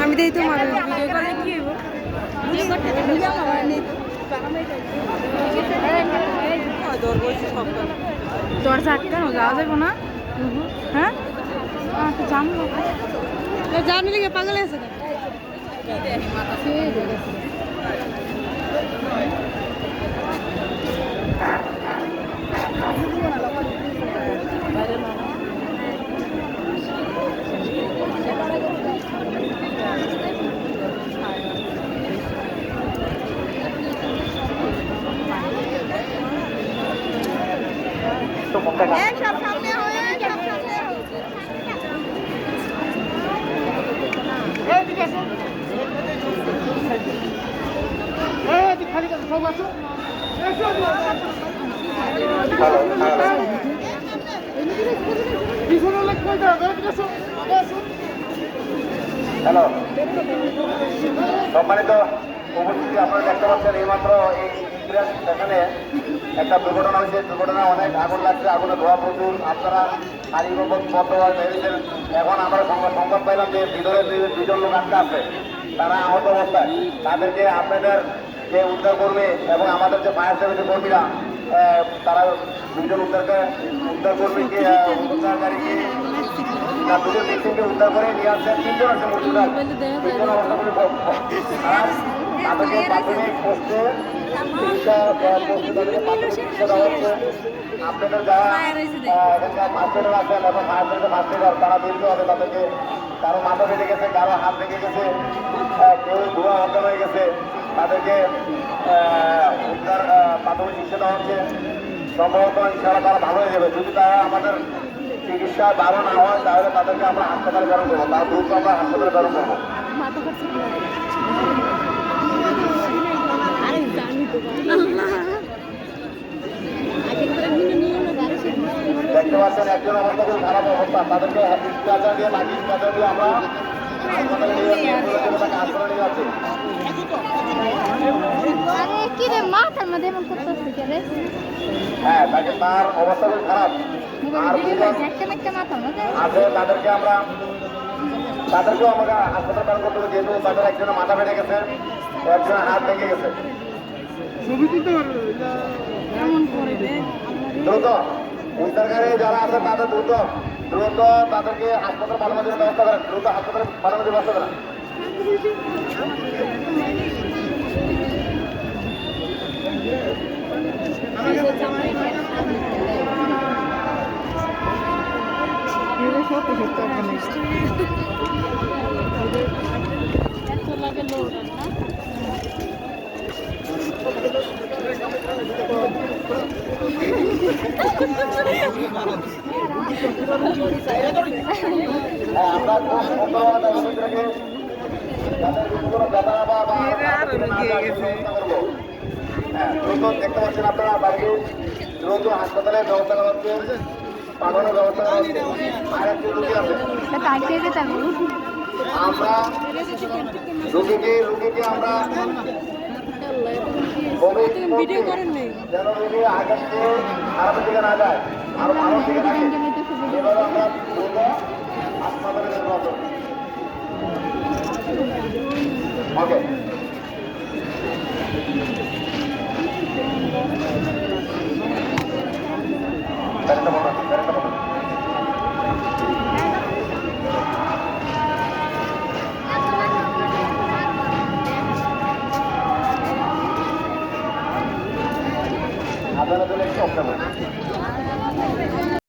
আমি দিই তোমার ভিডিও কলে কি হইব দরজা আটকানো যাওয়া যাবো না হ্যাঁ জানবো জানি লেগে পাগল আছে হ্যালো সম্মানিত উপস্থিতি, আপনারা দেখতে পাচ্ছেন এইমাত্র এই ইন্দিরা স্টেশনে একটা দুর্ঘটনা হয়েছে। দুর্ঘটনা অনেক আগুন লাগছে, আগুনে ধোয়া প্রচুর। আপনারা সারিবদ্ধভাবে বেরিয়েছেন। এখন আমরা সংবাদ পাইলাম যে ভিতরে দুজন লোক আটকে আছে, তারা আহত অবস্থায়। তাদেরকে আপনাদের যে উদ্ধার কর্মী এবং আমাদের যে ফায়ার সার্ভিসের কর্মীরা তারা দুজন উদ্ধার কর্মীকে উদ্ধারকারীকে দুজন ব্যক্তিকে উদ্ধার করে নিয়ে আসছেন। তিনজন আছে মজুদার, তিনজন অবস্থা করে তাদেরকে প্রাথমিক পোস্টে চিকিৎসা দেওয়া হচ্ছে। আপনাদের যারা এখানকার মাস্টাররা আছেন এবং ফায়ার সার্ভিসের মাস্টাররা তারা বেরোতে হবে। তাদেরকে কারো মাথা বেঁধে গেছে, কারো হাত ভেঙে গেছে, কেউ ধোয়া অজ্ঞান হয়ে গেছে। তাদেরকে উদ্ধার প্রাথমিক চিকিৎসা দেওয়া হচ্ছে। সম্ভবত ইনশাআল্লাহ তারা ভালো হয়ে যাবে। যদি তারা আমাদের চিকিৎসা ভালো না হয় তাহলে তাদেরকে আমরা হাসপাতালে প্রেরণ করবো, তার দ্রুত আমরা হাসপাতালে প্রেরণ করবো। দেখতে পাচ্ছেন একজন অবস্থা খুব খারাপ অবস্থা। তাদেরকে ইনচার্জার দিয়ে লাঠি ইনচার্জার দিয়ে আমরা হাসপাতালে নিয়ে তাকে হাসপাতালে নিয়ে যাচ্ছি। হ্যাঁ, তাকে তার অবস্থা খুব খারাপ আছে। তাদেরকেও আমরা হাসপাতাল প্রেরণ করতে হবে, যেহেতু তাদের একজনের মাথা ফেটে গেছে, একজনের হাত ভেঙে গেছে। দ্রুত উদ্ধারকারী যারা আছে তাদের দ্রুত তাদেরকে হাসপাতাল পাঠানোর জন্য ব্যবস্থা করেন, দ্রুত হাসপাতালে পাঠানোর জন্য ব্যবস্থা করেন। আমরা খুব সুন্দরভাবে দেখতে পাচ্ছেন আপনারা বাড়ি দ্রুত হাসপাতালে ব্যবস্থা করা হচ্ছে, পাঠানোর ব্যবস্থা করা হচ্ছে। আর একটি রুগী আছে, আমরা রুগীকে আমরা যেন রুগী আগের থেকে খারাপের দিকে না যায়, আরো ভালো দিকে থাকে, এভাবে আমরা দ্রুত হাসপাতালে নেওয়া হবে। ওকে, আপনারা একটু অপেক্ষা করুন।